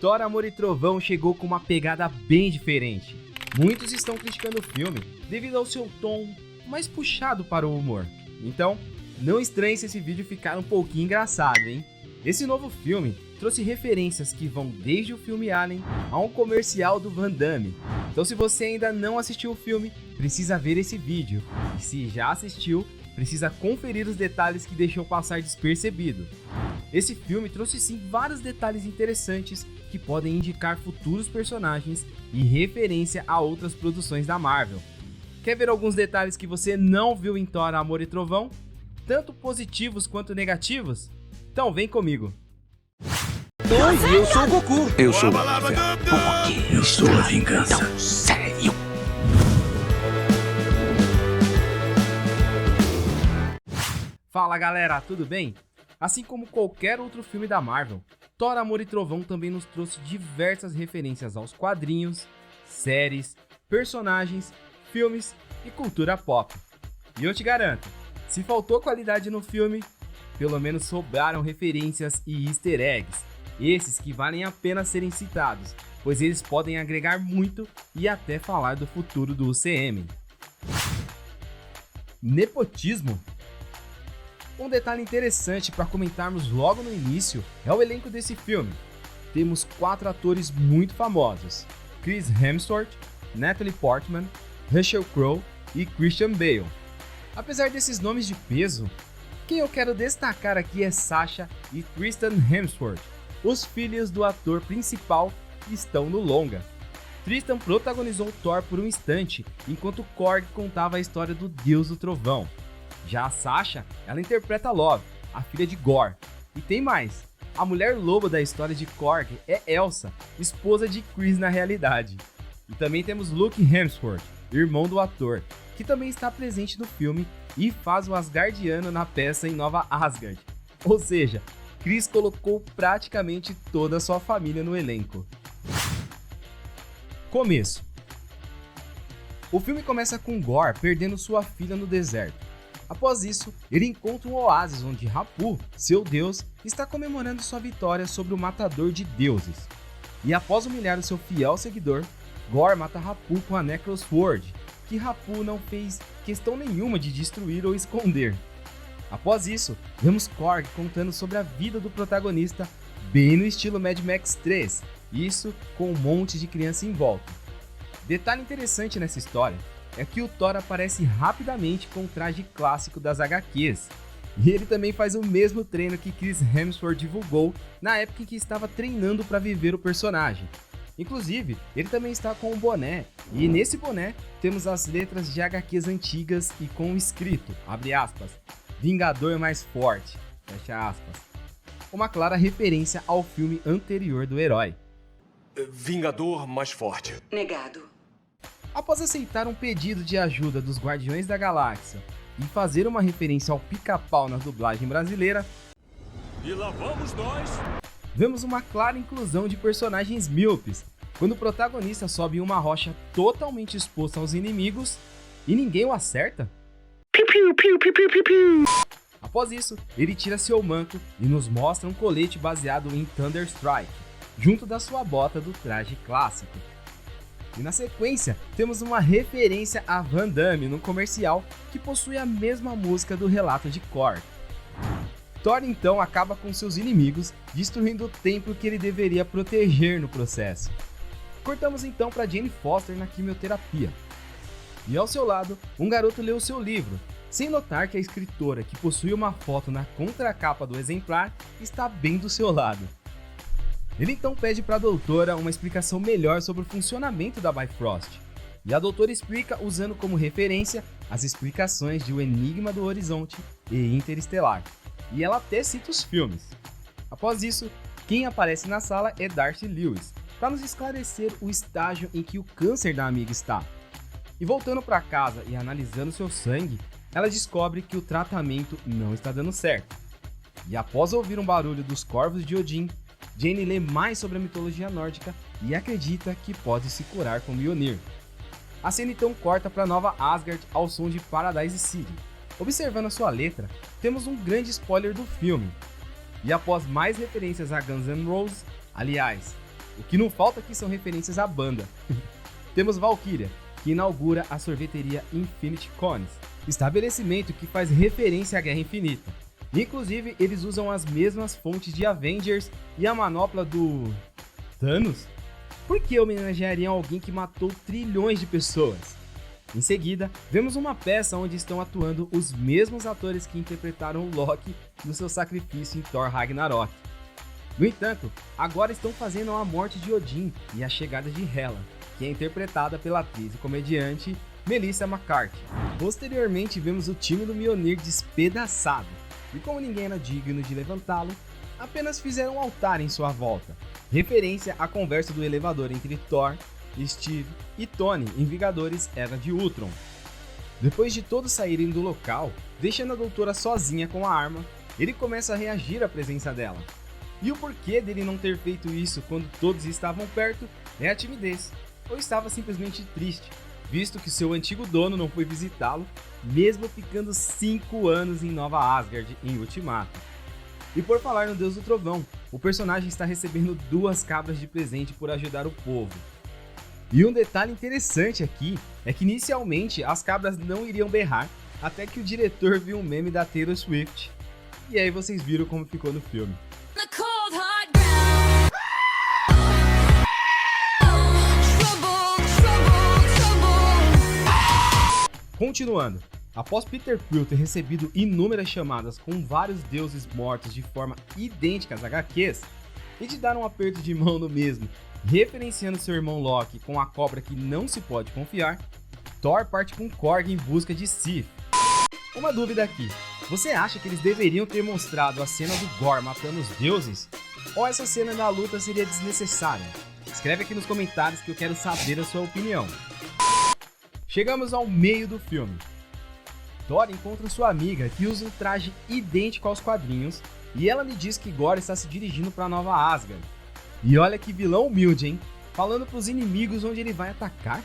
Thor, Amor e Trovão chegou com uma pegada bem diferente. Muitos estão criticando o filme devido ao seu tom mais puxado para o humor. Então, não estranhe se esse vídeo ficar um pouquinho engraçado, hein? Esse novo filme trouxe referências que vão desde o filme Alien a um comercial do Van Damme. Então se você ainda não assistiu o filme, precisa ver esse vídeo. E se já assistiu, precisa conferir os detalhes que deixou passar despercebido. Esse filme trouxe sim vários detalhes interessantes que podem indicar futuros personagens e referência a outras produções da Marvel. Quer ver alguns detalhes que você não viu em Thor, Amor e Trovão? Tanto positivos quanto negativos? Então vem comigo. Oi, eu sou o Goku. Eu sou o Marvel. Porque eu sou a vingança. Tão sério. Fala galera, tudo bem? Assim como qualquer outro filme da Marvel, Thor, Amor e Trovão também nos trouxe diversas referências aos quadrinhos, séries, personagens, filmes e cultura pop. E eu te garanto, se faltou qualidade no filme, pelo menos sobraram referências e easter eggs, esses que valem a pena serem citados, pois eles podem agregar muito e até falar do futuro do UCM. Nepotismo? Um detalhe interessante para comentarmos logo no início é o elenco desse filme. Temos 4 atores muito famosos: Chris Hemsworth, Natalie Portman, Russell Crowe e Christian Bale. Apesar desses nomes de peso, quem eu quero destacar aqui é Sasha e Tristan Hemsworth, os filhos do ator principal que estão no longa. Tristan protagonizou Thor por um instante, enquanto Korg contava a história do Deus do Trovão. Já a Sasha, ela interpreta Love, a filha de Gorr. E tem mais, a mulher lobo da história de Korg é Elsa, esposa de Chris na realidade. E também temos Luke Hemsworth, irmão do ator, que também está presente no filme e faz o Asgardiano na peça em Nova Asgard. Ou seja, Chris colocou praticamente toda a sua família no elenco. Começo. O filme começa com Gorr perdendo sua filha no deserto. Após isso, ele encontra um oásis onde Rapu, seu deus, está comemorando sua vitória sobre o matador de deuses. E após humilhar o seu fiel seguidor, Gorr mata Rapu com a Necrosword, que Rapu não fez questão nenhuma de destruir ou esconder. Após isso, vemos Korg contando sobre a vida do protagonista, bem no estilo Mad Max 3, isso com um monte de criança em volta. Detalhe interessante nessa história é que o Thor aparece rapidamente com o traje clássico das HQs, e ele também faz o mesmo treino que Chris Hemsworth divulgou na época em que estava treinando para viver o personagem. Inclusive, ele também está com um boné, e nesse boné temos as letras de HQs antigas e com o escrito, abre aspas, Vingador mais forte, fecha aspas. Uma clara referência ao filme anterior do herói. Vingador mais forte. Negado. Após aceitar um pedido de ajuda dos Guardiões da Galáxia e fazer uma referência ao Pica-Pau na dublagem brasileira, E lá vamos nós. vemos uma clara inclusão de personagens míopes, quando o protagonista sobe em uma rocha totalmente exposta aos inimigos e ninguém o acerta. Após isso, ele tira seu manto e nos mostra um colete baseado em Thunderstrike, junto da sua bota do traje clássico. E na sequência, temos uma referência a Van Damme no comercial que possui a mesma música do relato de Korg. Thor então acaba com seus inimigos, destruindo o templo que ele deveria proteger no processo. Cortamos então para Jane Foster na quimioterapia. E ao seu lado, um garoto lê o seu livro, sem notar que a escritora, que possui uma foto na contracapa do exemplar, está bem do seu lado. Ele então pede para a doutora uma explicação melhor sobre o funcionamento da Bifrost. E a doutora explica usando como referência as explicações de O Enigma do Horizonte e Interestelar. E ela até cita os filmes. Após isso, quem aparece na sala é Darcy Lewis, para nos esclarecer o estágio em que o câncer da amiga está. E voltando para casa e analisando seu sangue, ela descobre que o tratamento não está dando certo. E após ouvir um barulho dos corvos de Odin, Jane lê mais sobre a mitologia nórdica e acredita que pode se curar com Mjolnir. A cena então corta para Nova Asgard ao som de Paradise City. Observando a sua letra, temos um grande spoiler do filme. E após mais referências a Guns N' Roses, aliás, O que não falta aqui são referências à banda. Temos Valkyria, que inaugura a sorveteria Infinity Cones, estabelecimento que faz referência à Guerra Infinita. Inclusive, eles usam as mesmas fontes de Avengers e a manopla do Thanos. Por que homenageariam alguém que matou trilhões de pessoas? Em seguida, vemos uma peça onde estão atuando os mesmos atores que interpretaram Loki no seu sacrifício em Thor Ragnarok. No entanto, agora estão fazendo a morte de Odin e a chegada de Hela, que é interpretada pela atriz e comediante Melissa McCarthy. Posteriormente, vemos o time do Mjolnir despedaçado, e como ninguém era digno de levantá-lo, apenas fizeram um altar em sua volta, referência à conversa do elevador entre Thor, Steve e Tony em Vingadores Era de Ultron. Depois de todos saírem do local, deixando a doutora sozinha com a arma, ele começa a reagir à presença dela. E o porquê dele não ter feito isso quando todos estavam perto é a timidez, ou estava simplesmente triste, visto que seu antigo dono não foi visitá-lo, mesmo ficando 5 anos em Nova Asgard em Ultimato. E por falar no Deus do Trovão, o personagem está recebendo 2 cabras de presente por ajudar o povo. E um detalhe interessante aqui é que inicialmente as cabras não iriam berrar, até que o diretor viu um meme da Taylor Swift. E aí vocês viram como ficou no filme. Continuando, após Peter Quill ter recebido inúmeras chamadas com vários deuses mortos de forma idêntica às HQs, e de dar um aperto de mão no mesmo, referenciando seu irmão Loki com a cobra que não se pode confiar, Thor parte com Korg em busca de Sif. Uma dúvida aqui, você acha que eles deveriam ter mostrado a cena do Gorr matando os deuses? Ou essa cena da luta seria desnecessária? Escreve aqui nos comentários que eu quero saber a sua opinião. Chegamos ao meio do filme. Thor encontra sua amiga que usa um traje idêntico aos quadrinhos e ela lhe diz que Gorr está se dirigindo para Nova Asgard. E olha que vilão humilde, hein? Falando para os inimigos onde ele vai atacar.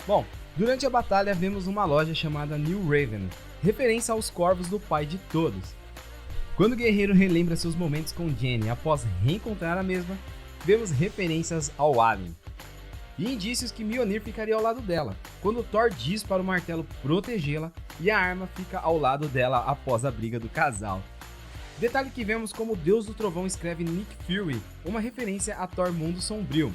Bom, durante a batalha vemos uma loja chamada New Raven, referência aos corvos do pai de todos. Quando o guerreiro relembra seus momentos com Jenny após reencontrar a mesma, vemos referências ao Alien. E indícios que Mjolnir ficaria ao lado dela, quando Thor diz para o martelo protegê-la e a arma fica ao lado dela após a briga do casal. Detalhe que vemos como o Deus do Trovão escreve Nick Fury, uma referência a Thor Mundo Sombrio.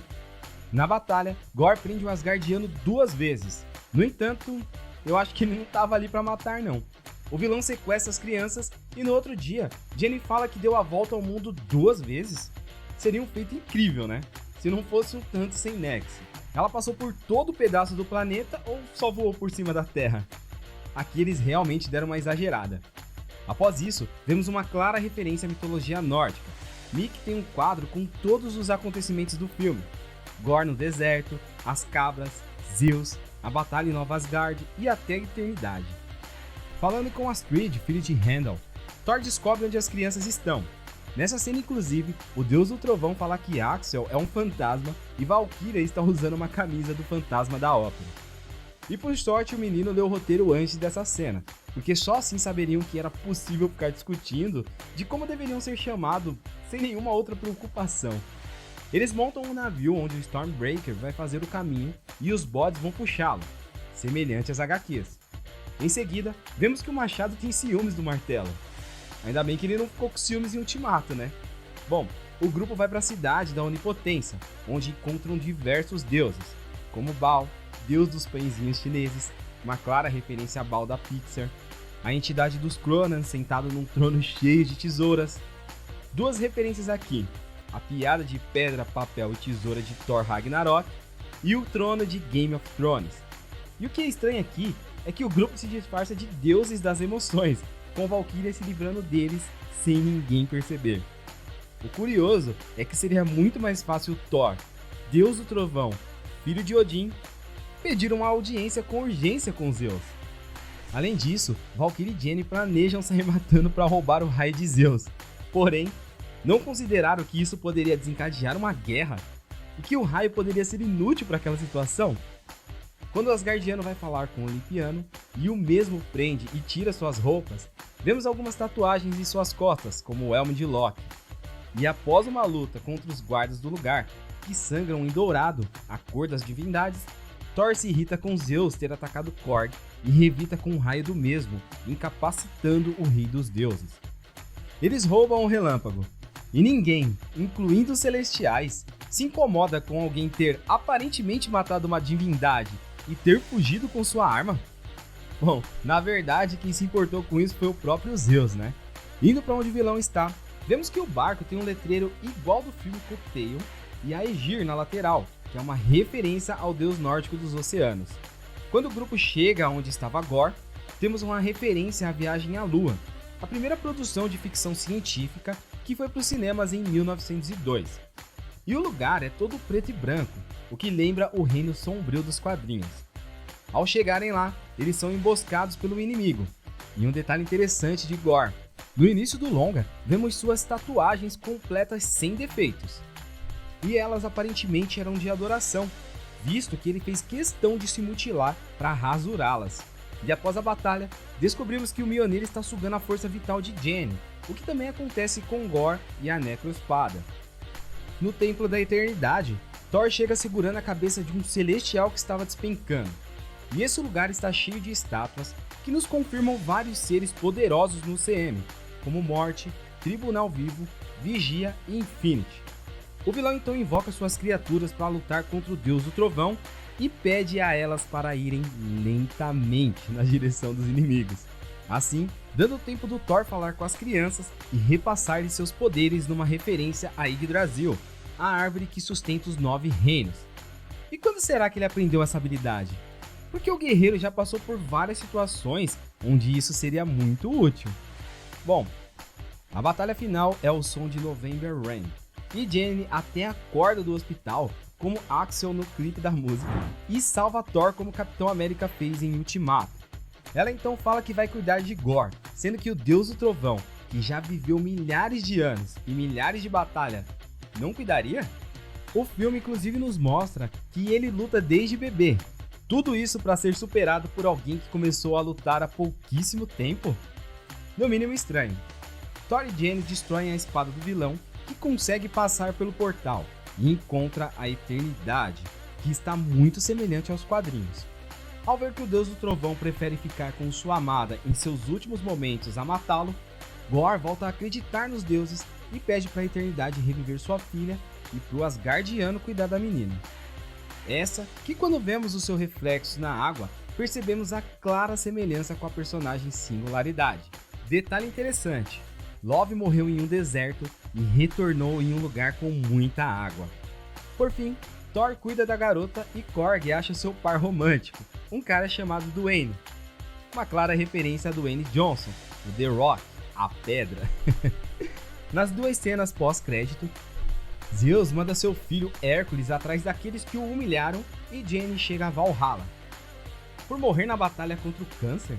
Na batalha, Gorr prende o Asgardiano 2 vezes. No entanto, eu acho que ele não estava ali para matar não. O vilão sequestra as crianças e no outro dia, Jenny fala que deu a volta ao mundo 2 vezes. Seria um feito incrível, né? Se não fosse um tanto sem nexo. Ela passou por todo o pedaço do planeta ou só voou por cima da Terra? Aqui eles realmente deram uma exagerada. Após isso, vemos uma clara referência à mitologia nórdica. Mick tem um quadro com todos os acontecimentos do filme. Gorr no deserto, as cabras, Zeus, a batalha em Nova Asgard e até a eternidade. Falando com Astrid, filho de Heimdall, Thor descobre onde as crianças estão. Nessa cena, inclusive, o Deus do Trovão fala que Axel é um fantasma e Valkyria está usando uma camisa do fantasma da ópera. E por sorte, o menino leu o roteiro antes dessa cena, porque só assim saberiam que era possível ficar discutindo de como deveriam ser chamados sem nenhuma outra preocupação. Eles montam um navio onde o Stormbreaker vai fazer o caminho e os bodes vão puxá-lo, semelhante às HQs. Em seguida, vemos que o Machado tem ciúmes do martelo. Ainda bem que ele não ficou com ciúmes em Ultimato, né? Bom, o grupo vai para a cidade da Onipotência, onde encontram diversos deuses, como Baal, deus dos pãezinhos chineses, uma clara referência a Baal da Pixar, a entidade dos Cronans sentado num trono cheio de tesouras. 2 referências aqui, a piada de pedra, papel e tesoura de Thor Ragnarok e o trono de Game of Thrones. E o que é estranho aqui é que o grupo se disfarça de deuses das emoções, com Valkyria se livrando deles sem ninguém perceber. O curioso é que seria muito mais fácil Thor, Deus do Trovão, filho de Odin, pedir uma audiência com urgência com Zeus. Além disso, Valkyria e Jenny planejam sair matando para roubar o raio de Zeus. Porém, não consideraram que isso poderia desencadear uma guerra e que o raio poderia ser inútil para aquela situação. Quando o Asgardiano vai falar com o Olimpiano e o mesmo prende e tira suas roupas, vemos algumas tatuagens em suas costas, como o elmo de Loki. E após uma luta contra os guardas do lugar, que sangram em dourado, a cor das divindades, Thor se irrita com Zeus ter atacado Korg e revita com um raio do mesmo, incapacitando o rei dos deuses. Eles roubam o relâmpago, e ninguém, incluindo os celestiais, se incomoda com alguém ter aparentemente matado uma divindade e ter fugido com sua arma? Bom, na verdade quem se importou com isso foi o próprio Zeus, né? Indo para onde o vilão está, vemos que o barco tem um letreiro igual do filme Cocktail e a Aegir na lateral, que é uma referência ao deus nórdico dos oceanos. Quando o grupo chega onde estava Gorr, temos uma referência à Viagem à Lua, a primeira produção de ficção científica que foi para os cinemas em 1902. E o lugar é todo preto e branco, o que lembra o reino sombrio dos quadrinhos. Ao chegarem lá, eles são emboscados pelo inimigo. E um detalhe interessante de Gorr: no início do longa, vemos suas tatuagens completas sem defeitos. E elas aparentemente eram de adoração, visto que ele fez questão de se mutilar para rasurá-las. E após a batalha, descobrimos que o Mjolnir está sugando a força vital de Jenny, o que também acontece com Gorr e a Necroespada. No Templo da Eternidade, Thor chega segurando a cabeça de um celestial que estava despencando. E esse lugar está cheio de estátuas que nos confirmam vários seres poderosos no CM, como Morte, Tribunal Vivo, Vigia e Infinity. O vilão então invoca suas criaturas para lutar contra o Deus do Trovão e pede a elas para irem lentamente na direção dos inimigos. Assim, dando tempo do Thor falar com as crianças e repassar-lhes seus poderes numa referência a Yggdrasil, a árvore que sustenta os 9 reinos. E quando será que ele aprendeu essa habilidade? Porque o guerreiro já passou por várias situações onde isso seria muito útil. Bom, a batalha final é o som de November Rain, e Jenny até acorda do hospital como Axel no clipe da música e salva Thor como Capitão América fez em Ultimato. Ela então fala que vai cuidar de Gorr, sendo que o Deus do Trovão, que já viveu milhares de anos e milhares de batalhas, não cuidaria? O filme inclusive nos mostra que ele luta desde bebê. Tudo isso para ser superado por alguém que começou a lutar há pouquíssimo tempo? No mínimo estranho. Thor e Jenny destroem a espada do vilão, que consegue passar pelo portal e encontra a Eternidade, que está muito semelhante aos quadrinhos. Ao ver que o Deus do Trovão prefere ficar com sua amada em seus últimos momentos a matá-lo, Gorr volta a acreditar nos deuses e pede para a Eternidade reviver sua filha e para o Asgardiano cuidar da menina. Essa que, quando vemos o seu reflexo na água, percebemos a clara semelhança com a personagem Singularidade. Detalhe interessante: Love morreu em um deserto e retornou em um lugar com muita água. Por fim, Thor cuida da garota e Korg acha seu par romântico, um cara chamado Dwayne. Uma clara referência a Dwayne Johnson, o The Rock, a pedra. Nas duas cenas pós-crédito, Zeus manda seu filho Hércules atrás daqueles que o humilharam e Jenny chega a Valhalla. Por morrer na batalha contra o câncer?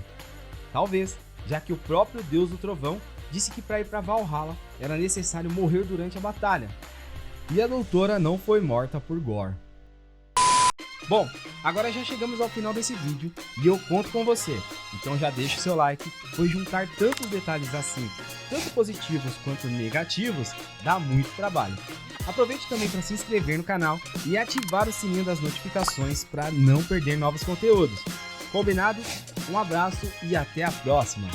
Talvez, já que o próprio Deus do Trovão disse que para ir para Valhalla era necessário morrer durante a batalha. E a doutora não foi morta por Gorr. Bom, agora já chegamos ao final desse vídeo e eu conto com você. Então já deixa o seu like, pois juntar tantos detalhes assim, tanto positivos quanto negativos, dá muito trabalho. Aproveite também para se inscrever no canal e ativar o sininho das notificações para não perder novos conteúdos. Combinado? Um abraço e até a próxima!